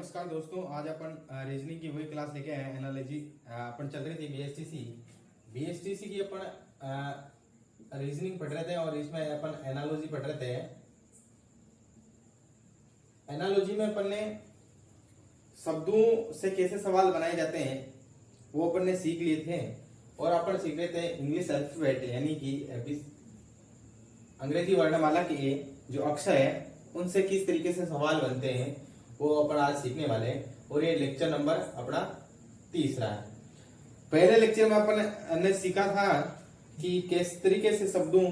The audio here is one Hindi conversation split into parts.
नमस्कार दोस्तों, आज अपन रीजनिंग की वही क्लास लेके आए हैं। एनालॉजी अपन चल रही थी बीएसटीसी की अपन रीजनिंग पढ़ रहे थे और इसमें अपन एनालॉजी पढ़ रहे थे। एनालॉजी में अपन ने शब्दों से कैसे सवाल बनाए जाते हैं वो अपन ने सीख लिए थे और अपन सीख रहे थे इंग्लिश अल्फाबेट यानी कि अंग्रेजी वर्णमाला के जो अक्षर है उनसे किस तरीके से सवाल बनते हैं वो अपन आज सीखने वाले हैं। और ये लेक्चर नंबर अपना 3रा है। पहले लेक्चर में अपन ने सीखा था कि किस तरीके से शब्दों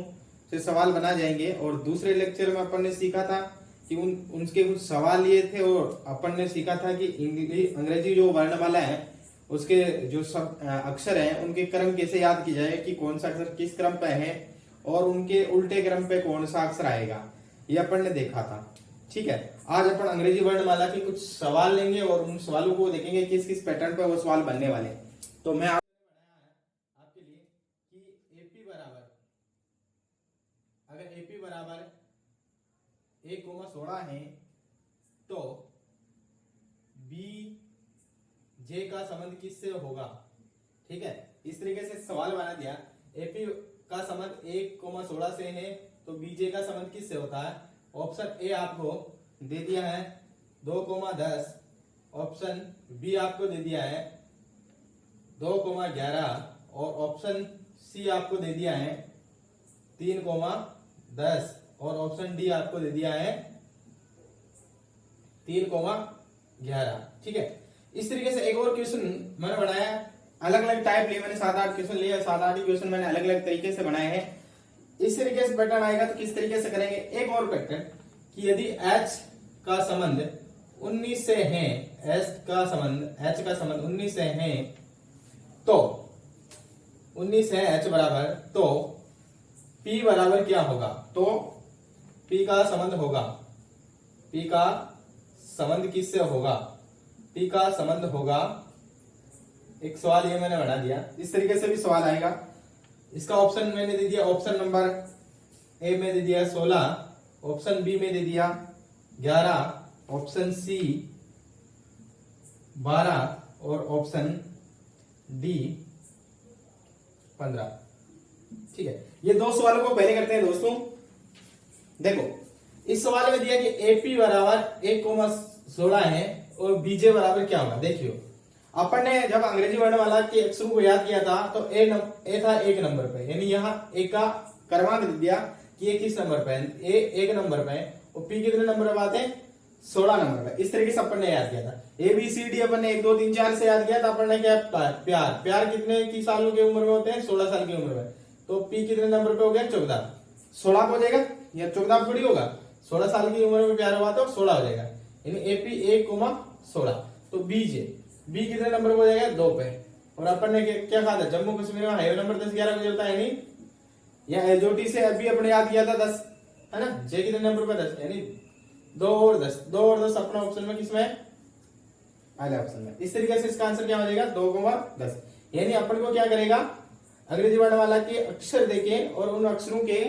से सवाल बना जाएंगे और दूसरे लेक्चर में अपन ने सीखा था कि उनके कुछ सवाल लिए थे और अपन ने सीखा था कि अंग्रेजी जो वर्णमाला है उसके जो सब अक्षर हैं उनके क्रम कैसे याद की जाए कि कौन सा अक्षर किस क्रम पे है और उनके उल्टे क्रम पे कौन सा अक्षर आएगा, ये अपन ने देखा था। ठीक है, आज अपन अंग्रेजी वर्णमाला के कुछ सवाल लेंगे और उन सवालों को देखेंगे किस किस पैटर्न पे वो सवाल बनने वाले हैं। तो मैं आपके लिए कि एपी बराबर, अगर एपी बराबर 1,16 है तो बी जे का संबंध किससे होगा। ठीक है, इस तरीके से सवाल बना दिया। एपी का संबंध 1,16 से है तो बीजे का संबंध किससे होता है। ऑप्शन ए आपको दे दिया है 2,10, ऑप्शन बी आपको दे दिया है 2,11 और ऑप्शन सी आपको दे दिया है 3,10 और ऑप्शन डी आपको दे दिया है 3,11। ठीक है, इस तरीके से एक और क्वेश्चन मैंने बनाया, अलग अलग टाइप लिए मैंने 7-8 क्वेश्चन लिए, 7-8 क्वेश्चन मैंने अलग अलग तरीके से बनाए हैं। इस तरीके से पैटर्न आएगा तो किस तरीके से करेंगे। एक और पैटर्न कि यदि H का संबंध 19 से है, H का संबंध 19 से है तो 19 है H बराबर, तो P बराबर क्या होगा। तो P का संबंध होगा, P का संबंध किससे होगा, P का संबंध होगा, एक सवाल ये मैंने बना दिया। इस तरीके से भी सवाल आएगा। इसका ऑप्शन मैंने दे दिया, ऑप्शन नंबर ए में दे दिया 16, ऑप्शन बी में दे दिया 11, ऑप्शन सी 12 और ऑप्शन डी 15। ठीक है, ये दो सवालों को पहले करते हैं दोस्तों। देखो, इस सवाल में दिया कि एपी बराबर 1,16 है और बीजे बराबर क्या होगा। देखियो, अपन ने जब अंग्रेजी वर्णमाला के अक्षरों को याद किया था तो ए था 1 नंबर पे, यानी यहाँ ए का क्रमांक दे दिया कि ये किस नंबर पे है, ए 1 नंबर पे है और पी कितने नंबर पे आते हैं, 16 नंबर पे। इस तरीके से अपन ने याद किया था। ए बी सी डी अपन ने 1 2 3 4 से याद किया था। अपन ने क्या, प्यार कितने की सालों की उम्र में होते हैं, 16 साल की उम्र में। तो पी कितने नंबर पे हो गया, 14। 16 हो जाएगा या 14 थोड़ी होगा, 16 साल की उम्र में प्यार हुआ तो 16 हो जाएगा, यानी एपी 1,16। तो बी कितने नंबर पे हो जाएगा, 2 पे। और अपन ने क्या कहा था, जम्मू कश्मीर में हाईवे नंबर 10-11 गुजरता है, यानी या एलओटी से अभी अपने याद किया था 10, है ना। जे कितने नंबर पे, 10, यानी 2 और 10 अपना ऑप्शन में किसमें है, पहले ऑप्शन में। इस तरीके से इसका आंसर क्या हो जाएगा, 2,10। यानी अपन को क्या करेगा, अंग्रेजी वर्णमाला के अक्षर देके और उन अक्षरों के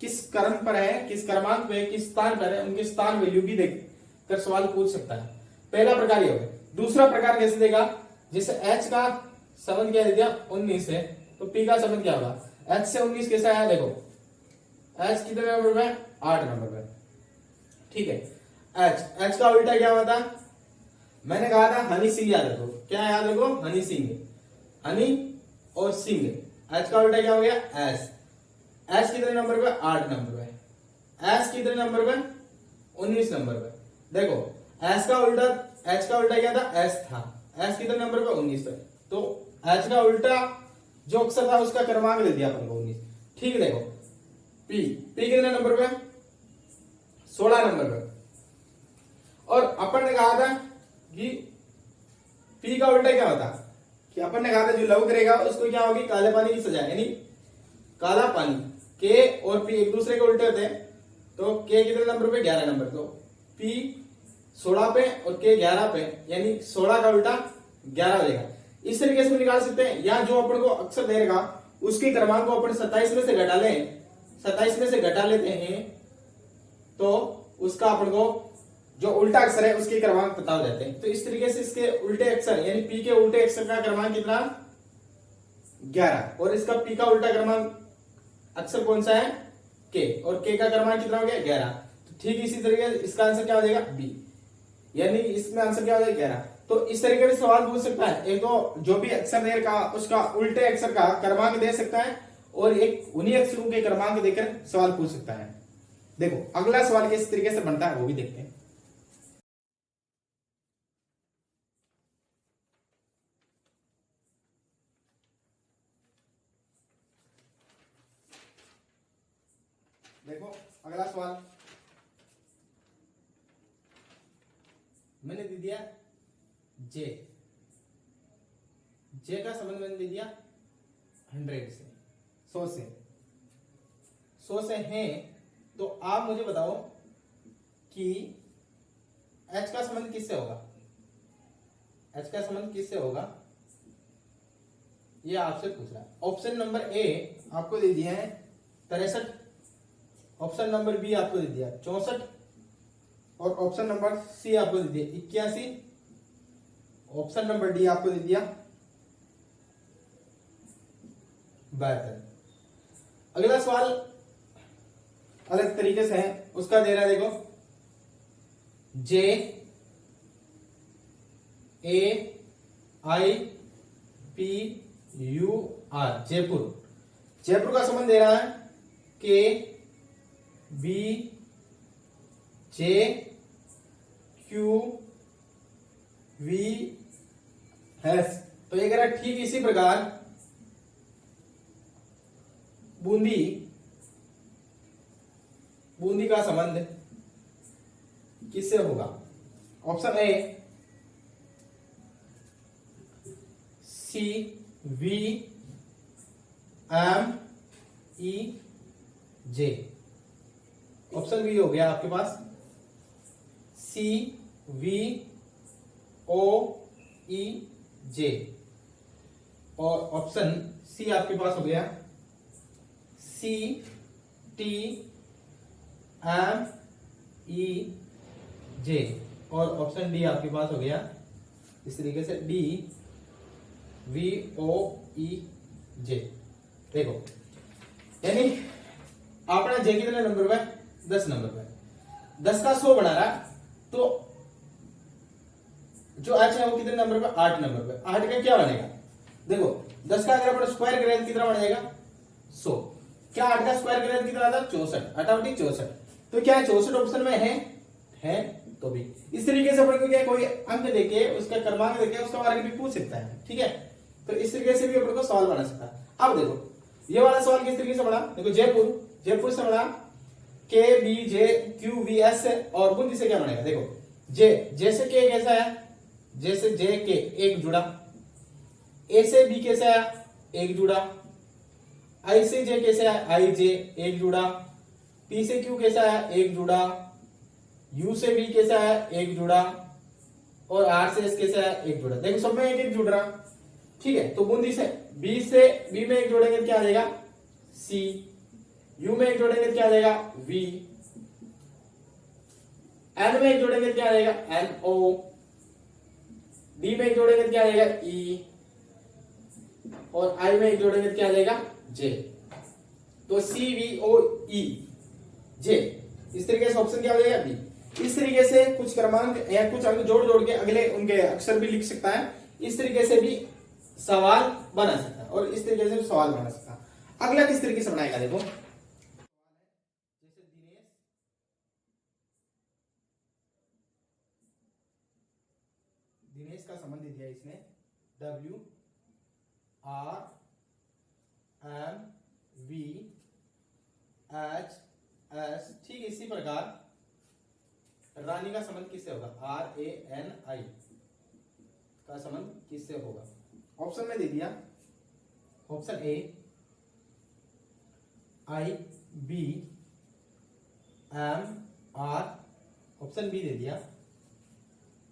किस क्रम पर है, किस क्रमांक पे, किस स्थान पर है, उनके स्थान वैल्यू भी देखकर सवाल पूछ सकता है। पहला प्रकार ये हो गया। दूसरा प्रकार कैसे देगा, जैसे H का संबंध क्या दे दिया 19 है तो P का संबंध क्या होगा। H से 19 कैसा आया, देखो H कितने नंबर पे, 8 नंबर पे। ठीक है, H का उल्टा क्या होता, मैंने कहा था हनी सिंह याद रखो। क्या याद रखो, हनी सिंह, हनी और सिंह। H का उल्टा क्या हो गया, H कितने नंबर पे, 8 नंबर पे। H कितने नंबर पे, 19 नंबर पे। देखो H का उल्टा क्या था, S था। S कितने नंबर पे, 19 पे। तो H का उल्टा जो अक्षर था उसका क्रमांक दे दिया अपन को 19। ठीक है, देखो P कितने नंबर पे, 16 नंबर पे। और अपन ने कहा था कि P का उल्टा क्या होता, कि अपन ने कहा था जो लव करेगा उसको क्या होगी, काले पानी की सजा, यानी काला पानी। K और P एक दूसरे के उल्टे होते हैं, तो K कितने नंबर पे, 11 नंबर। तो P 16 पे और K 11 पे, यानी 16 का उल्टा 11 हो जाएगा। इस तरीके से निकाल सकते हैं। या जो अपन को अक्षर देगा उसके क्रमांक को अपन 27 में से घटा लें, 27 में से घटा लेते हैं तो उसका अपन को जो उल्टा अक्षर है उसके क्रमांक पता हो जाते हैं। तो इस तरीके से इसके उल्टे अक्षर यानी पी के उल्टे अक्षर का क्रमांक कितना 11 और इसका पी का उल्टा क्रमांक अक्षर कौन सा है के और के का क्रमांक कितना हो गया 11। तो ठीक इसी तरीके से इसका आंसर क्या हो जाएगा बी यानी इसमें आंसर क्या हो जाएगा 11। तो इस तरीके से सवाल पूछ सकता है, एक तो जो भी अक्षर दे का उसका उल्टे अक्षर का क्रमांक दे सकता है और एक उन्हीं अक्षरों के क्रमांक देकर सवाल पूछ सकता है। देखो अगला सवाल किस तरीके से बनता है वो भी देखते हैं। देखो अगला सवाल मैंने दे दिया जे का संबंध मैंने दे दिया 100 से 100 से है। तो आप मुझे बताओ कि h का संबंध किससे होगा, h का संबंध किससे होगा ये आपसे पूछ रहा है। ऑप्शन नंबर ए आपको दे दिया है 63, ऑप्शन नंबर बी आपको दे दिया 64 और ऑप्शन नंबर सी आपको दे दिया 81, ऑप्शन नंबर डी आपको दे दिया 72। अगला सवाल अलग तरीके से है, उसका दे रहा है देखो J A I P U R Jaipur का संबंध दे रहा है K B J Q V S. तो ये कह रहा है ठीक इसी प्रकार बूंदी का संबंध किससे होगा। Option A C V M E J, option B हो गया आपके पास सी वी ओ ई जे और ऑप्शन सी आपके पास हो गया सी टी एम ई जे और ऑप्शन डी आपके पास हो गया इस तरीके से डी वी ओ ई जे। देखो यानी अपना जे कितने नंबर पे 10 नंबर पे 10 का 100 बना रहा तो जो h है वो कितने नंबर पे 8 नंबर पे। 8 का क्या बनेगा देखो 10 का अगर अपन स्क्वायर करें कितना बनेगा 100। क्या 8 का स्क्वायर करें कितना आता 64 ऑटोमेटिक 64। तो क्या 64 ऑप्शन में है तो भी इस तरीके से अपन को क्या कोई अंक देके उसका क्रमांक देके उसका बारे में भी पूछ सकता है। ठीक है तो इस तरीके से भी अपन को सवाल बना सकता है। अब देखो ये वाला सवाल किस तरीके से बना, देखो जयपुर से बना के B J Q V S और बूंदी से क्या बनेगा। देखो जैसे के कैसा है जैसे जे के एक जुड़ा, ए से बी कैसे आया एक जुड़ा, आई से जे कैसे आया आई जे एक जुड़ा, पी से क्यू कैसे आया एक जुड़ा, यू से बी कैसे आया एक जुड़ा और आर से एस कैसे आया एक जुड़ा। देखो सब में एक एक जुड़ रहा। ठीक है तो बूंदी से बी में एक जोड़ेंगे क्या आ जाएगा सी, यू में एक जोड़ेंगे क्या आ जाएगा वी, एन में एक जोड़ेंगे क्या आ जाएगा एन ओ, डी में एक जोड़ेंगे क्या आ जाएगा ई और आई में एक जोड़ेंगे क्या आ जाएगा जे। तो सी वी ओ ई जे इस तरीके से ऑप्शन क्या हो जाएगा बी। इस तरीके से कुछ क्रमांक या कुछ अंक जोड़ के अगले उनके अक्षर भी लिख सकता है। इस तरीके से भी सवाल बना सकता है और इस तरीके से सवाल बना सकता है। अगला किस तरीके से बनाएगा देखो जैसे दिनेश का संबंध दिया इसने W R M V H S। ठीक इसी प्रकार रानी का संबंध किससे होगा R A N I का संबंध किससे होगा। ऑप्शन में दे दिया option A I B M R, option B दे दिया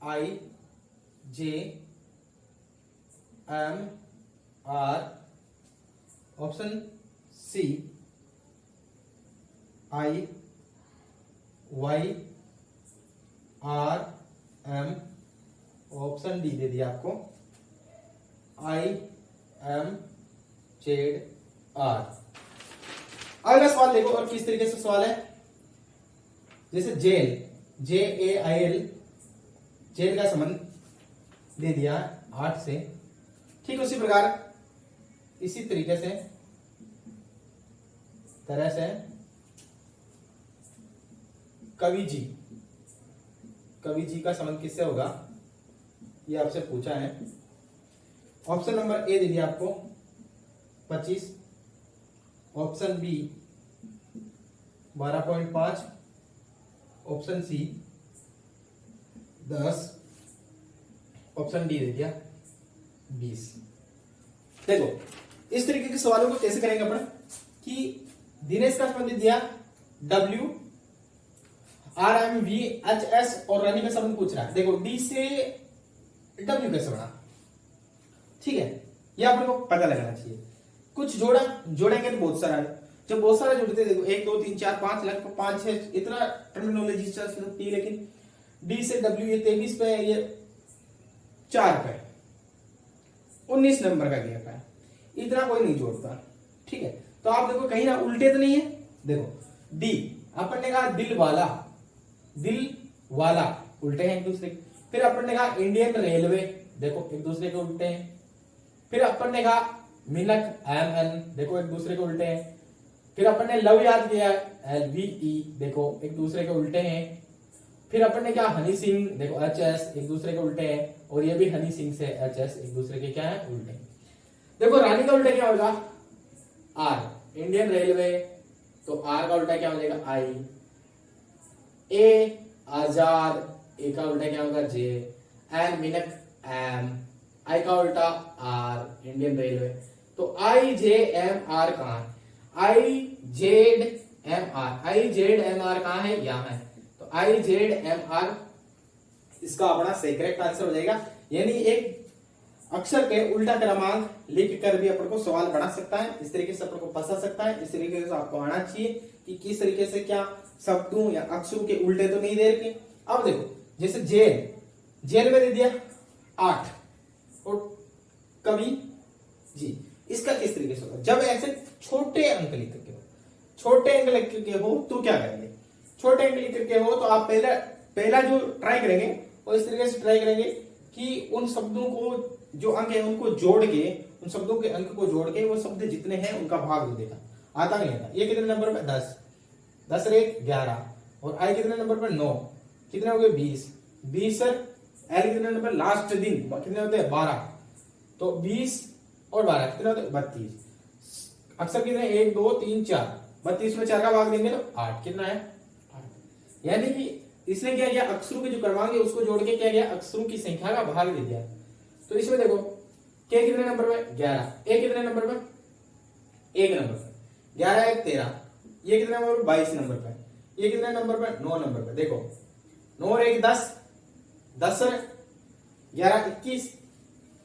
I J M R, option C I Y R M, option D दे दिया आपको आई एम जेड आर। अगला सवाल देखो और किस तरीके से सवाल है, जैसे jail, J A I L, jail का संबंध दे दिया 8 से, ठीक उसी प्रकार इसी तरीके से तरह से कवि जी, कवि जी का संबंध किससे होगा ये आपसे पूछा है। ऑप्शन नंबर ए दे दिया आपको 25, option B 12.5, option C 10, option D दे दिया 20। देखो इस तरीके के सवालों को कैसे करेंगे अपन कि दिनेश का संबंध दिया W, R M V H S और रानी का संबंध पूछ रहा है। देखो D से W कैसे बना, ठीक है, ये आप लोगों को पता लगाना चाहिए। कुछ जोड़ेंगे तो बहुत सारा है, जब बहुत सारा जुड़ते हैं, देखो 1 2 3 4 5 लगभग 5 6 इतना टर्मिनोलॉजी चल सकती है, लेकिन D से W ये 23 पे है, ये 4 पे 19 नंबर का गैप है, इतना कोई नहीं जोड़ता, ठीक है। तो आप देखो कहीं ना उल्टे तो नहीं है, देखो डी अपन ने कहा दिल वाला, दिल वाला उल्टे हैं एक दूसरे के। फिर अपन ने कहा इंडियन रेलवे, देखो एक दूसरे के उल्टे हैं। फिर अपन ने कहा मिनक एम एन, देखो एक दूसरे के उल्टे हैं। फिर अपन ने लव याद किया LVE, देखो एक दूसरे के उल्टे हैं। फिर अपन ने क्या हनी सिंह, देखो HS एक दूसरे के उल्टे हैं, और ये भी हनी सिंह से HS एक दूसरे के क्या है उल्टे। देखो रानी का उल्टा क्या होगा R, इंडियन रेलवे तो R का उल्टा क्या हो जाएगा I, ए आजाद, ए का उल्टा क्या होगा J, एन मिनक M, I का उल्टा R, इंडियन रेलवे तो IJMR कहां है, IZMR, IZMR कहां है, यहां है, तो IZMR इसका अपना सही करेक्ट आंसर हो जाएगा। यानी एक अक्षर के उल्टा क्रमांक लिख कर भी अपन को सवाल बना सकता है, इस तरीके से अपन को फंसा सकता है। इस तरीके से आपको आना चाहिए कि किस तरीके से क्या शब्दों या अक्षरों के उल्टे तो नहीं दे रखे। अब देखो जैसे जेल, जेल में दे दिया 8 और कवि जी, इसका किस तरीके से होगा, जब ऐसे छोटे अंक लिख के हो, छोटे अंक लिख के हो तो क्या करेंगे, छोटे अंक लिख के हो तो आप पहला जो ट्राई करेंगे वो इस तरीके से ट्राई करेंगे कि उन शब्दों को जो अंक है उनको जोड़ के, उन शब्दों के अंक को जोड़ के वो शब्द जितने हैं उनका भाग दे देगा, आता नहीं आता। ये कितने नंबर पे 10, 10 रे 11 और आई कितने नंबर पर 9, कितने हो गए 20, 20 एल कितने नंबर लास्ट दिन कितने होते हैं 12, तो 20 और 12 कितने होते हैं 32। अक्सर कितने 1 2 3 4, 32 में 4 का भाग देंगे तो 8, कितना है 8। यानी कि इसने क्या किया, अक्षरों के जो क्रमांक है उसको जोड़ के क्या किया, अक्षरों की संख्या का भाग दे दिया। तो इसमें देखो के कितने नंबर पे 11, ए कितने नंबर पे 1 नंबर पे, 11 1 13, ये कितने नंबर पे 22 नंबर पे, ये कितने नंबर पे 9 नंबर पे। देखो 9 और 1 10, 10 और 11 21,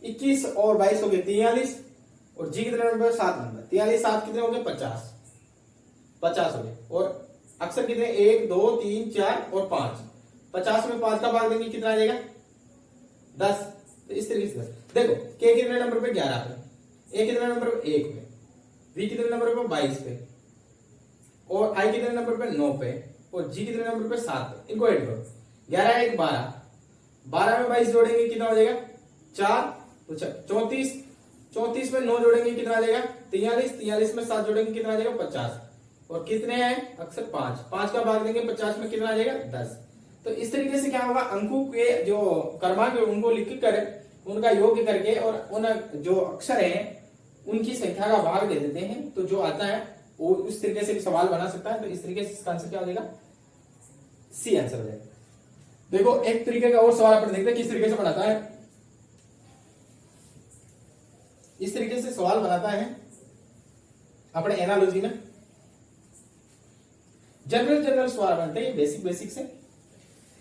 21 और 22 हो गए 43 और जी कितने नंबर पे 7 नंबर, 43 7 कितने हो गए 50, 50 हो गए। और अक्सर कितने 1 2 3 4 और 5, 50 में 5 का भाग देंगे कितना आ जाएगा 10। तो इस तरीके से देखो के कितने नंबर पे 11 पे, ए कितने नंबर पे 1 पे, वी कितने नंबर पे 22 पे और आई कितने नंबर पे 9 पे और जी कितने नंबर पे 7 पे। इनको ऐड करो 11 1 12, 12 में 22 जोड़ेंगे कितना हो जाएगा 4, तो 34, 34 में 9 जोड़ेंगे कितना आ जाएगा 43, 43 में 7 जोड़ेंगे कितना आ जाएगा 50 और कितने हैं अक्सर 5, 5 का भाग देंगे 50 में कितना आ जाएगा 10। तो इस तरीके से क्या होगा, अंकों के जो क्रमांक है उनको लिख कर उनका योग करके और उन जो अक्षर हैं उनकी संख्या का भाग दे देते हैं, तो जो आता है वो उस तरीके से भी सवाल बना सकता है। तो इस तरीके से इसका आंसर क्या हो जाएगा, सी आंसर हो जाएगा। देखो एक तरीके का और सवाल अपन देखते हैं किस तरीके से बनाता है। इस तरीके से सवाल बनाता है अपने एनालॉजी में, जनरल सवाल बनते हैं बेसिक से।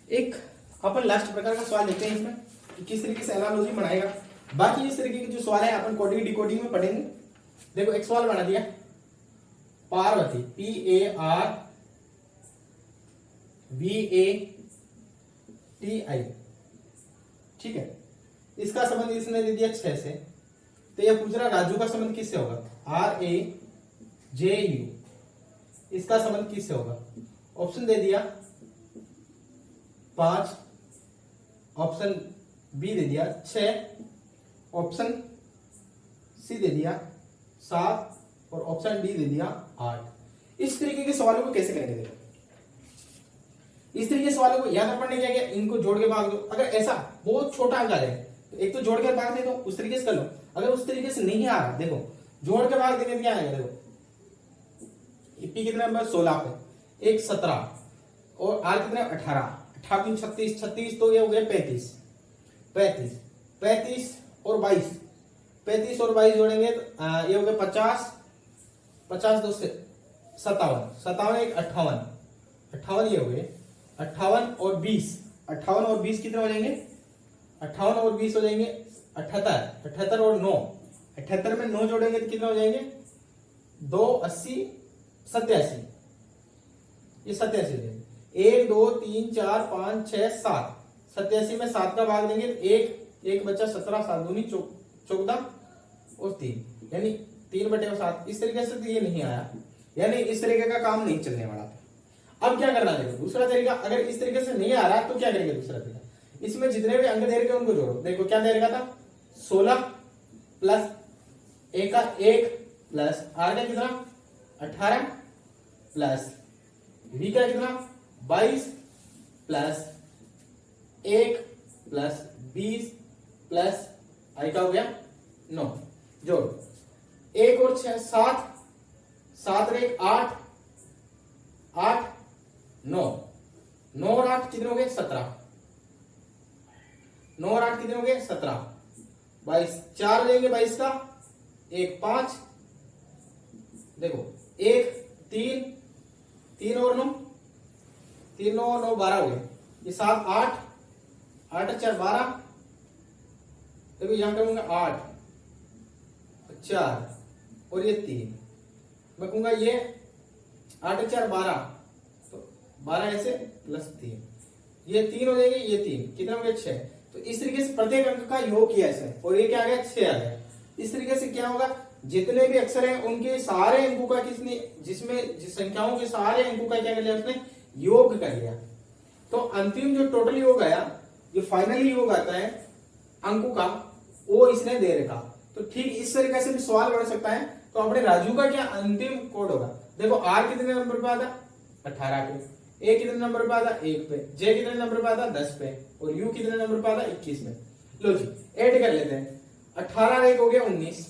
एक अपन लास्ट प्रकार का सवाल लेते हैं इसमें कि किस तरीके से एनालॉजी बनाएगा। बाकी इस तरीके के जो सवाल है अपन कोडिंग डिकोडिंग में पढ़ेंगे। देखो एक सवाल बना दिया, पार्वती PARVATI टी आई, ठीक है। इसका संबंध इसने दे दिया 6 से, तो यह पूछ रहा राजू का संबंध किससे होगा, आर ए जे यू, इसका संबंध किससे होगा। ऑप्शन दे दिया 5, ऑप्शन बी दे दिया 6, ऑप्शन सी दे दिया 7 और ऑप्शन डी दे दिया 8। इस तरीके के सवालों को कैसे करेंगे, देखो इस तरीके के सवालों को याद पढ़ने क्या, इनको जोड़ के भाग दो। अगर ऐसा बहुत छोटा अंक आ जाए तो एक तो जोड़ के भाग दे दो, उस तरीके से कर लो। अगर उस तरीके से नहीं आ रहा, देखो जोड़ के भाग देने क्या आएगा, देखो पी कितने नंबर 16 पे, एक 17 और आर कितने 18, 18 36, 36 तो ये हो गया 35, 35 35 और 22, 35 और 22 जोड़ेंगे तो ये हो गया 50, 50 2 से 57, 57 एक 58, 58 ये हो गए 58 और 20, 58 और 20 कितने हो जाएंगे, 58 और 20 हो जाएंगे 78, 78 और 9, 78 में 9 जोड़ेंगे तो कितने हो जाएंगे 2 80 87, ये 87 हो जाएंगे। 1 2 3 4 5 6 7, 87 में 7 का भाग देंगे तो एक बच्चा 17, 7 दूनी 14 और 3 यानी 3/7। इस तरीके से तो ये नहीं आया, यानी इस तरीके का काम नहीं चलने वाला। अब क्या करना है, दूसरा तरीका, अगर इस तरीके से नहीं आ रहा तो क्या करेंगे दूसरा तरीका, इसमें जितने भी अंक दे रखे उनको जोड़ो। देखो क्या दे रखा था 16 प्लस ए का 1 प्लस आर का कितना 18 प्लस बी का कितना 22 प्लस 1 प्लस 20 प्लस आई का हो गया 9, जोड़ 1 और 6 7, 7 और 1 8, 8 9, 9 और 8 कितने हो गए 17, 9 और 8 कितने हो गए 17, 22 4 लेंगे 22 का 1 5, देखो 1 3, 3 और 9, 3 9 9 12 हो गए, ये 7 8, 8 4 12, देखो यहां करूंगा 8 4 और ये 3, मैं कहूंगा ये 8 4 12, तो 12 ऐसे प्लस 3, ये 3 हो जाएंगे, ये 3 कितने हो गए 6। तो इस तरीके से प्रत्येक अंक का योग किया ऐसे, और ये क्या आ गया 6 आ गया। इस तरीके से क्या होगा, जितने भी अक्षर हैं उनके सारे अंकों का किसने, जिसमें जिस संख्याओं के सारे अंकों का क्या कर लिया उसने, योग कर लिया। तो अंतिम जो टोटल योग आया, जो फाइनली योग आता है अंकों का, वो इसने दे रखा। तो ठीक इस तरीके से भी सवाल बन सकता है। तो अपने राजू का क्या अंतिम कोड होगा, देखो आर कितने नंबर पे आता 18 पे, ए कितने नंबर पे आता 1 पे, जे कितने नंबर पे आता 10 पे, और यू कितने नंबर पे आता 21 में। लो जी ऐड कर लेते हैं, 18 1 हो गया 19,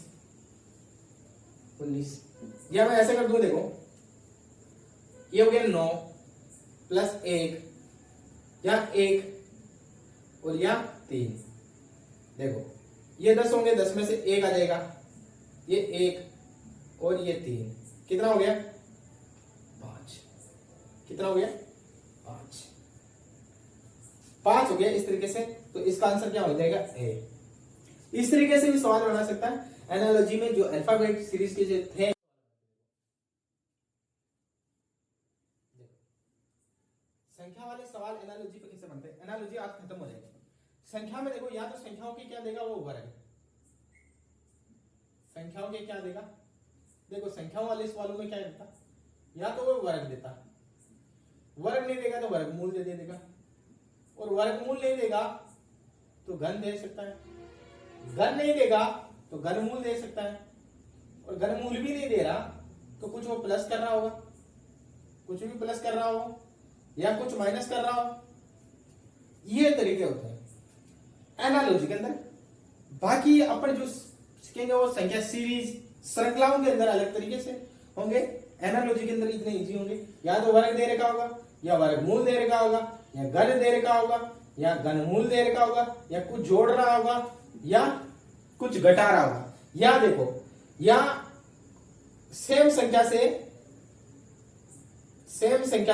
19 या मैं ऐसे कर दूं, देखो ये हो गया 9 प्लस 1 या 1 और या 3, देखो ये 10 होंगे, 10 में से 1 आ जाएगा, ये 1 और ये 3 कितना हो गया 5, कितना हो गया 5, 5 हो गया। इस तरीके से तो इसका आंसर क्या हो जाएगा ए। इस तरीके से भी सवाल बना सकता है एनालॉजी में, जो अल्फाबेट सीरीज के जो थे। संख्या वाले सवाल एनालॉजी पे कैसे बनते हैं, एनालॉजी आज खत्म हो जाएगी। संख्या में देखो, या तो संख्याओं के क्या देगा वो वर्ग, संख्याओं के क्या देगा, देखो संख्याओं वाले सवालों में क्या देता, या तो वो वर्ग देता, वर्ग नहीं देगा तो वर्गमूल दे देगा, और वर्गमूल नहीं देगा तो घन दे सकता है, घन नहीं देगा तो घनमूल दे सकता है, और घनमूल भी नहीं दे रहा तो कुछ वो प्लस कर रहा होगा, कुछ भी प्लस कर रहा हो या कुछ माइनस कर रहा हो। ये तरीके होते हैं एनालॉजी के अंदर। बाकी अपन जो सीखेंगे वो संख्या सीरीज श्रृंखलाओं के अंदर अलग तरीके से होंगे, एनालॉजी के अंदर इतने इजी होंगे। या तो वर्ग दे रखा होगा, या वर्गमूल दे रखा होगा, या घन दे रखा होगा, या घनमूल दे रखा होगा, या कुछ जोड़ रहा होगा, या कुछ घटा रहा होगा। या देखो, या सेम संख्या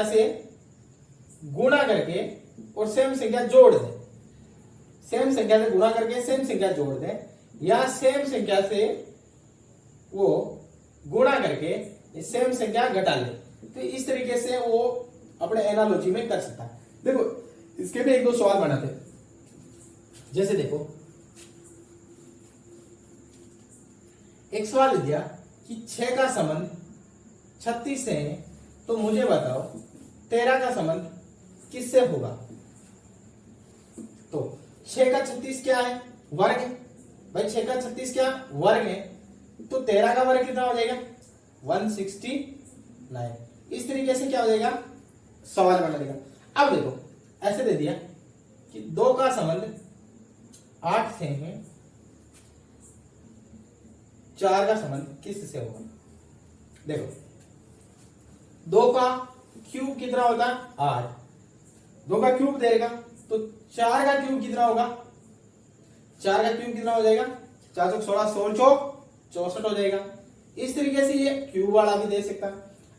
से गुणा करके और सेम संख्या जोड़ दे, सेम संख्या से गुणा करके सेम संख्या जोड़ दे, या सेम संख्या से वो गुणा करके सेम संख्या घटा ले। तो इस तरीके से वो अपने एनालॉजी में कर सकता है। देखो इसके भी एक दो सवाल बनाते हैं। जैसे देखो, एक सवाल दिया कि 6 का संबंध 36 से है, तो मुझे बताओ 13 का संबंध किससे होगा। तो 6 का 36 क्या है, वर्ग है भाई। 6 का 36 क्या वर्ग है, तो 13 का वर्ग कितना हो जाएगा 169। इस तरीके से क्या हो जाएगा सवाल बना देगा। अब देखो ऐसे दे दिया कि 2 का संबंध 8 से है, 4 का संबंध किससे होगा। देखो 2 का क्यूब कितना होता है 8, 2 का क्यूब देगा तो 4 का क्यूब कितना होगा, 4 का क्यूब कितना हो जाएगा 4 चौक 16, 16 चौक 64 हो जाएगा। इस तरीके से ये क्यूब वाला भी दे सकता है,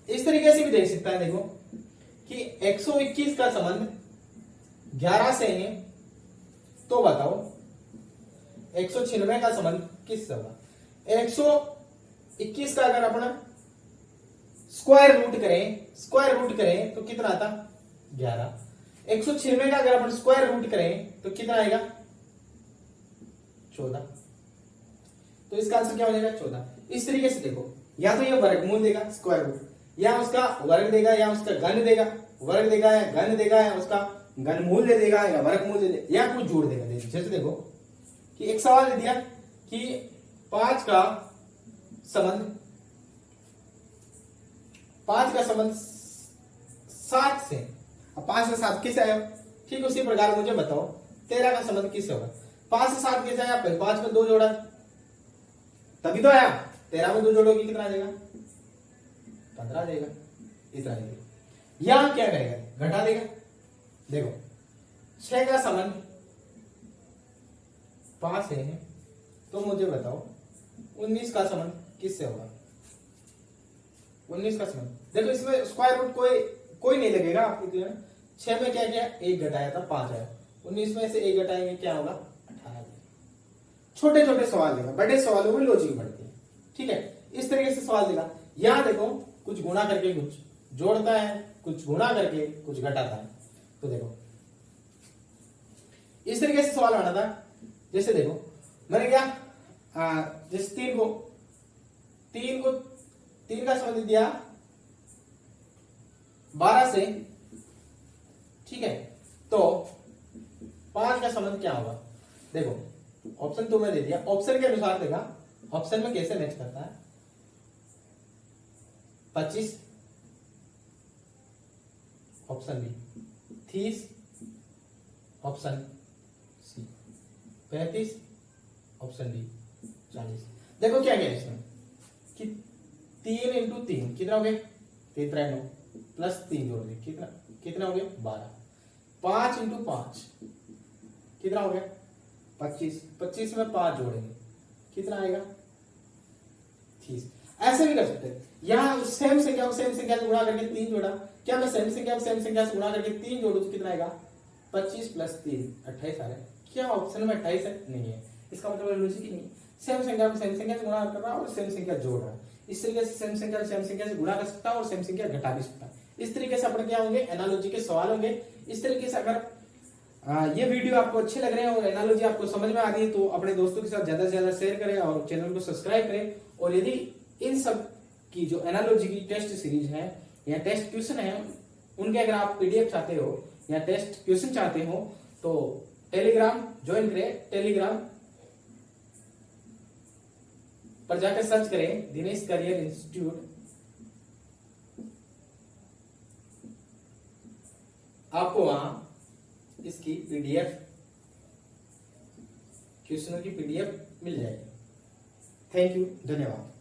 इस तरीके से भी दे सकता है। देखो कि 121 का संबंध 11 से है, तो बताओ 196 का संबंध किससे होगा। 121 का अगर अपना स्क्वायर रूट करें तो कितना आता 11। 196 का अगर अपन स्क्वायर रूट करें तो कितना आएगा 14। तो इसका आंसर क्या हो जाएगा 14। इस तरीके से देखो, या तो ये वर्गमूल देगा स्क्वायर रूट, या उसका वर्ग देगा, या उसका घन देगा, वर्ग देगा या घन देगा, या उसका घनमूल दे देगा या वर्गमूल दे देगा, या कुछ जोड़ देगा। जैसे देखो कि एक सवाल दे दिया कि 5 का संबंध 7 से, अब 5 से 7 किससे आया, ठीक उसी प्रकार मुझे बताओ 13 का संबंध किससे होगा। 5 से 7 कैसे आया, 5 में 2 जोड़ा तभी तो आया। 13 में 2 जोड़ोगे कितना आ जाएगा 15 आ जाएगा, इतना आ जाएगा। यहां क्या करेगा घटा देगा। देखो 6 का संबंध 5 है, तो मुझे बताओ 19 का संबंध किससे होगा। 19 का संबंध देखो, इसमें स्क्वायर रूट कोई नहीं लगेगा आपको क्लियर। 6 में क्या किया 1 घटाया था 5 आया, 19 में से 1 घटाएंगे क्या होगा 18। छोटे छोटे सवाल देगा, बड़े सवालों में लॉजिक बढ़ती है, ठीक है। इस तरीके से सवाल देगा। यहां देखो कुछ गुणा करके कुछ जोड़ता है, कुछ गुणा करके कुछ घटाता है। तो देखो इस तरीके से सवाल आना था। जैसे देखो मैंने क्या जैसे 3 का संबंध दिया 12 से, ठीक है। तो 5 का संबंध क्या होगा। देखो ऑप्शन तो मैं दे दिया, ऑप्शन के अनुसार देगा। ऑप्शन में कैसे मैच करता है 25 option B, 30 option C, 35 option D, 40। देखो क्या क्या है इसमें कि 3 इंटू 3 कितना हो गया 3 9 प्लस 3 जोड़ दे कितना हो गया 12। 5 इंटू 5 कितना हो गया 25, 25 में 5 जोड़ेंगे कितना आएगा 30। ऐसे भी कर सकते हैं। यहां सेम संख्या से गुणा करके 3 जोड़ा, क्या मैं सेम संख्या से गुणा करके 3 जोड़ू तो कितना आएगा 25 प्लस 3 28 आ रहा है। क्या ऑप्शन में 28 है नहीं है, इसका मतलब लॉजिक ही नहीं। सेम संख्या से गुणा कर रहा है और सेम संख्या जोड़ रहा है। इस तरीके से सेम संख्या से गुणा कर सकता है और सेम संख्या घटा भी सकता है। इस तरीके से अपने क्या होंगे एनालॉजी के सवाल होंगे। इस तरीके से अगर ये वीडियो आपको अच्छे लग रहे हैं और एनालॉजी आपको समझ में आ रही है तो अपने दोस्तों के साथ ज्यादा से ज्यादा शेयर करें और चैनल को सब्सक्राइब करें। और यदि इन सब की जो एनालॉजी की टेस्ट सीरीज है या टेस्ट क्वेश्चन है उनके अगर आप पीडीएफ चाहते हो या टेस्ट क्वेश्चन चाहते हो तो टेलीग्राम ज्वाइन करें। टेलीग्राम पर जाकर सर्च करें दिनेश करियर इंस्टीट्यूट। आपको वहां इसकी पीडीएफ क्वेश्चनों की पीडीएफ मिल जाएगी। थैंक यू, धन्यवाद।